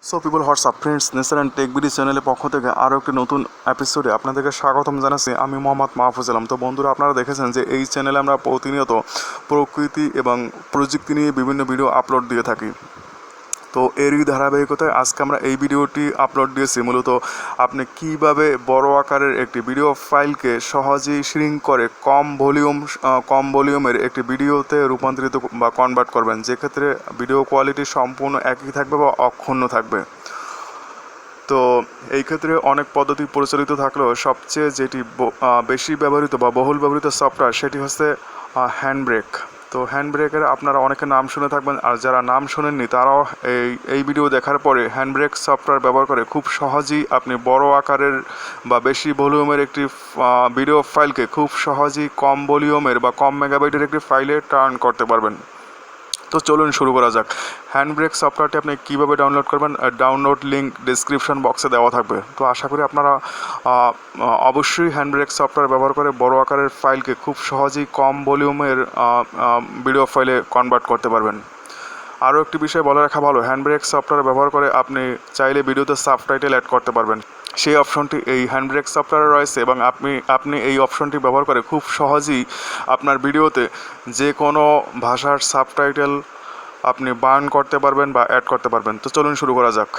So people WhatsApp friends nature and tech BD চ্যানেলের পক্ষ থেকে আরও একটি নতুন এপিসোডে আপনাদেরকে স্বাগতম জানাচ্ছি। আমি মোহাম্মদ মাহফুজ আলম। তো বন্ধুরা, আপনারা দেখেছেন যে এই চ্যানেলে আমরা প্রতিনিয়ত প্রকৃতি এবং প্রযুক্তি নিয়ে বিভিন্ন ভিডিও আপলোড দিয়ে থাকি। তো এরই ধারাবাহিকতায় আজকে আমরা এই ভিডিওটি আপলোড দিয়েছি। মূলত আপনি কিভাবে বড় আকারের একটি ভিডিও ফাইলকে সহজেই শ্রিঙ্ক করে কম ভলিউমের একটি ভিডিওতে রূপান্তরিত বা কনভার্ট করবেন, যেক্ষেত্রে ভিডিও কোয়ালিটি সম্পূর্ণ একই থাকবে বা অক্ষুণ্ণ থাকবে। তো এই ক্ষেত্রে অনেক পদ্ধতি প্রচলিত থাকলেও সবচেয়ে যেটি বেশি ব্যবহৃত বা বহুল ব্যবহৃত সফটওয়্যার সেটি হচ্ছে হ্যান্ড ব্রেক। তো হ্যান্ড ব্রেকের আপনারা অনেকে নাম শুনে থাকবেন, আর যারা নাম শোনেননি তারাও এই ভিডিও দেখার পরে হ্যান্ড ব্রেক সফটওয়্যার ব্যবহার করে খুব সহজেই আপনি বড় আকারের বা বেশি ভলিউমের একটি ভিডিও ফাইলকে খুব সহজেই কম ভলিউমের বা কম মেগাবাইটের একটি ফাইলে টার্ন করতে পারবেন। তো চলুন শুরু করা যাক। হ্যান্ড ব্রেক সফটওয়্যারটি আপনি কীভাবে ডাউনলোড করবেন, ডাউনলোড লিঙ্ক ডিসক্রিপশন বক্সে দেওয়া থাকবে। তো আশা করি আপনারা অবশ্যই হ্যান্ড ব্রেক সফটওয়্যার ব্যবহার করে বড় আকারের ফাইলকে খুব সহজেই কম ভলিউমের ভিডিও ফাইলে কনভার্ট করতে পারবেন। আরও একটি বিষয় বলে রাখা ভালো, হ্যান্ড ব্রেক সফটওয়্যার ব্যবহার করে আপনি চাইলে ভিডিওতে সাবটাইটেল অ্যাড করতে পারবেন। সেই অপশনটি এই হ্যান্ড ব্রেক সফটওয়্যারে রয়েছে এবং আপনি এই অপশনটি ব্যবহার করে খুব সহজেই আপনার ভিডিওতে যে কোনো ভাষার সাবটাইটেল আপনি বার্ন করতে পারবেন বা অ্যাড করতে পারবেন। তো চলুন শুরু করা যাক।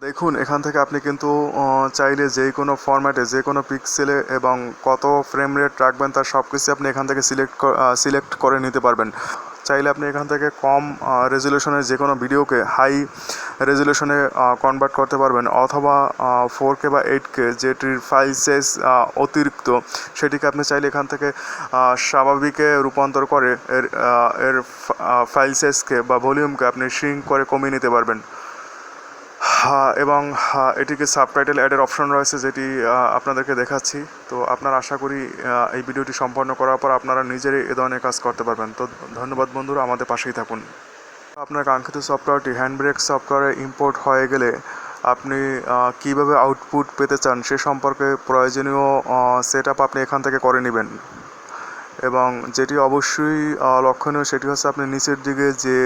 দেখুন, এখান থেকে আপনি কিন্তু চাইলে যে কোনো ফরম্যাটে যে কোনো পিক্সেলে এবং কত ফ্রেম রেট রাখবেন তার সব কিছু আপনি এখান থেকে সিলেক্ট করে নিতে পারবেন। চাইলে আপনি এখান থেকে কম রেজুলেশনের যে কোনো ভিডিওকে হাই রেজুলেশনে কনভার্ট করতে পারবেন, অথবা 4K বা 8K যেটির ফাইল সাইজ অতিরিক্ত সেটিকে আপনি চাইলে এখান থেকে স্বাভাবিকে রূপান্তর করে এর ফাইল সাইজকে বা ভলিউমকে আপনি শ্রিঙ্ক করে কমিয়ে নিতে পারবেন। এবং এটিকে সাবটাইটেল অ্যাডের অপশন রয়েছে, যেটি আপনাদেরকে দেখাচ্ছি। তো আপনারা আশা করি এই ভিডিওটি সম্পন্ন করার পর আপনারা নিজেরই এ ধরনের কাজ করতে পারবেন। তো ধন্যবাদ বন্ধুরা, আমাদের পাশেই থাকুন। আপনার কাঙ্ক্ষিত সফটওয়্যারটি হ্যান্ড ব্রেক সফটওয়্যারে ইম্পোর্ট হয়ে গেলে আপনি কিভাবে আউটপুট পেতে চান সে সম্পর্কে প্রয়োজনীয় সেট আপ আপনি এখান থেকে করে নেবেন। এবং যেটি অবশ্যই লক্ষণীয় সেটি হচ্ছে আপনি নিচের দিকে যে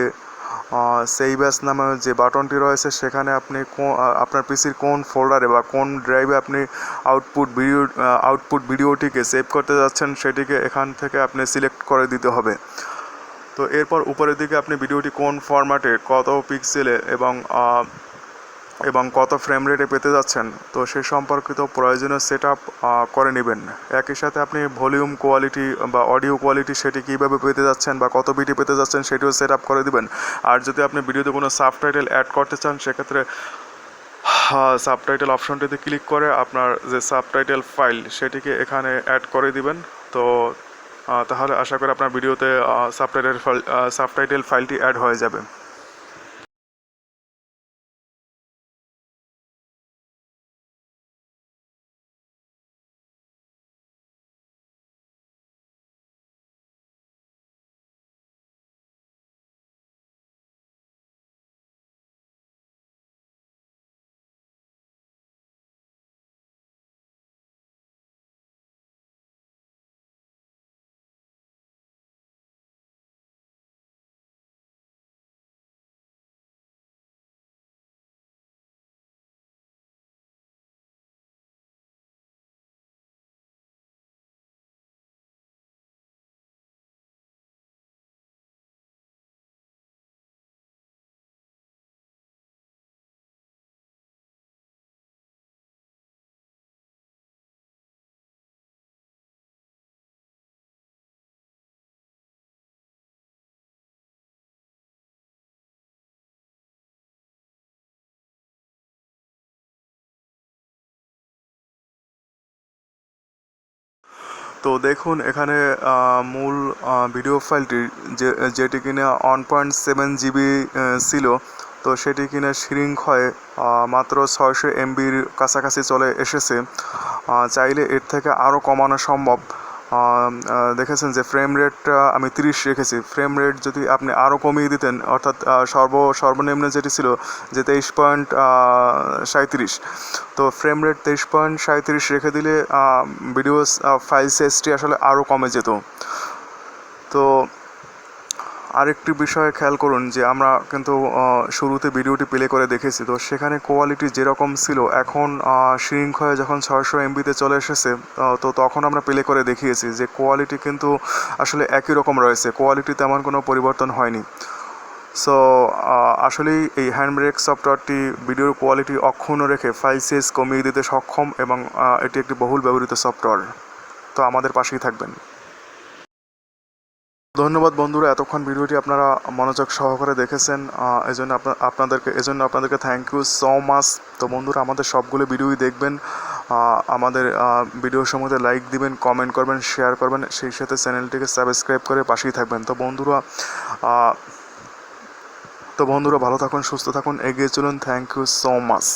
সেভ অ্যাজ নামে যে বাটনটি রয়েছে সেখানে আপনি আপনার পিসির কোন ফোল্ডারে বা কোন ড্রাইভে আপনি আউটপুট ভিডিওটিকে সেভ করতে যাচ্ছেন সেটিকে এখান থেকে আপনি সিলেক্ট করে দিতে হবে। তো এরপর উপরের দিকে আপনি ভিডিওটি কোন ফরম্যাটে কত পিক্সেলে এবং কত ফ্রেম রেটে পেতে যাচ্ছেন তো সে সম্পর্কিত প্রয়োজনীয় সেট আপ করে নেবেন। একই সাথে আপনি ভলিউম কোয়ালিটি বা অডিও কোয়ালিটি সেটি কীভাবে পেতে যাচ্ছেন বা কত বিটি পেতে যাচ্ছেন সেটিও সেট আপ করে দিবেন। আর যদি আপনি ভিডিওতে কোনো সাবটাইটেল অ্যাড করতে চান সেক্ষেত্রে সাবটাইটেল অপশনটিতে ক্লিক করে আপনার যে সাবটাইটেল ফাইল সেটিকে এখানে অ্যাড করে দিবেন। তো তাহলে আশা করি আপনার ভিডিওতে সাবটাইটেল ফাইলটি অ্যাড হয়ে যাবে। তো দেখুন, এখানে মূল ভিডিও ফাইলটি যেটি কিনা 1.7 GB ছিল, তো সেটি কিনা শ্রিঙ্ক হয়ে মাত্র 600 MBর কাছাকাছি চলে এসেছে। চাইলে এর থেকে আরও কমানো সম্ভব। দেখেছেন যে ফ্রেম রেটটা আমি 30 রেখেছি। ফ্রেম রেট যদি আপনি আরও কমিয়ে দিতেন, অর্থাৎ সর্বনিম্ন যেটি ছিল যে 23.37, তো ফ্রেম রেট 23.37 রেখে দিলে ভিডিও ফাইল সাইজটি আসলে আরও কমে যেত। তো আরেকটি বিষয়ে খেয়াল করুন যে আমরা কিন্তু শুরুতে ভিডিওটি প্লে করে দেখেছি, তো সেখানে কোয়ালিটি যেরকম ছিল এখন শ্রিঙ্ক হয়ে যখন 600 MB-তে চলে এসেছে, তো তখন আমরা প্লে করে দেখিয়েছি যে কোয়ালিটি কিন্তু আসলে একই রকম রয়েছে, কোয়ালিটি তেমন কোনো পরিবর্তন হয়নি। সো আসলেই এই হ্যান্ডব্রেক সফটওয়্যারটি ভিডিওর কোয়ালিটি অক্ষুণ্ণ রেখে ফাইল সাইজ কমিয়ে দিতে সক্ষম এবং এটি একটি বহুল ব্যবহৃত সফটওয়্যার। তো আমাদের পাশেই থাকবেন। ধন্যবাদ বন্ধুরা, এতক্ষণ ভিডিওটি আপনারা মনোযোগ সহকারে দেখেছেন, এজন্য আপনাদেরকে থ্যাংক ইউ সো মাচ। তো বন্ধুরা, আমাদের সবগুলো ভিডিওই দেখবেন, আমাদের ভিডিওর সম্বন্ধে লাইক দিবেন, কমেন্ট করবেন, শেয়ার করবেন, সেই সাথে চ্যানেলটিকে সাবস্ক্রাইব করে পাশেই থাকবেন। তো বন্ধুরা ভালো থাকুন, সুস্থ থাকুন, এগিয়ে চলুন। Thank you so much.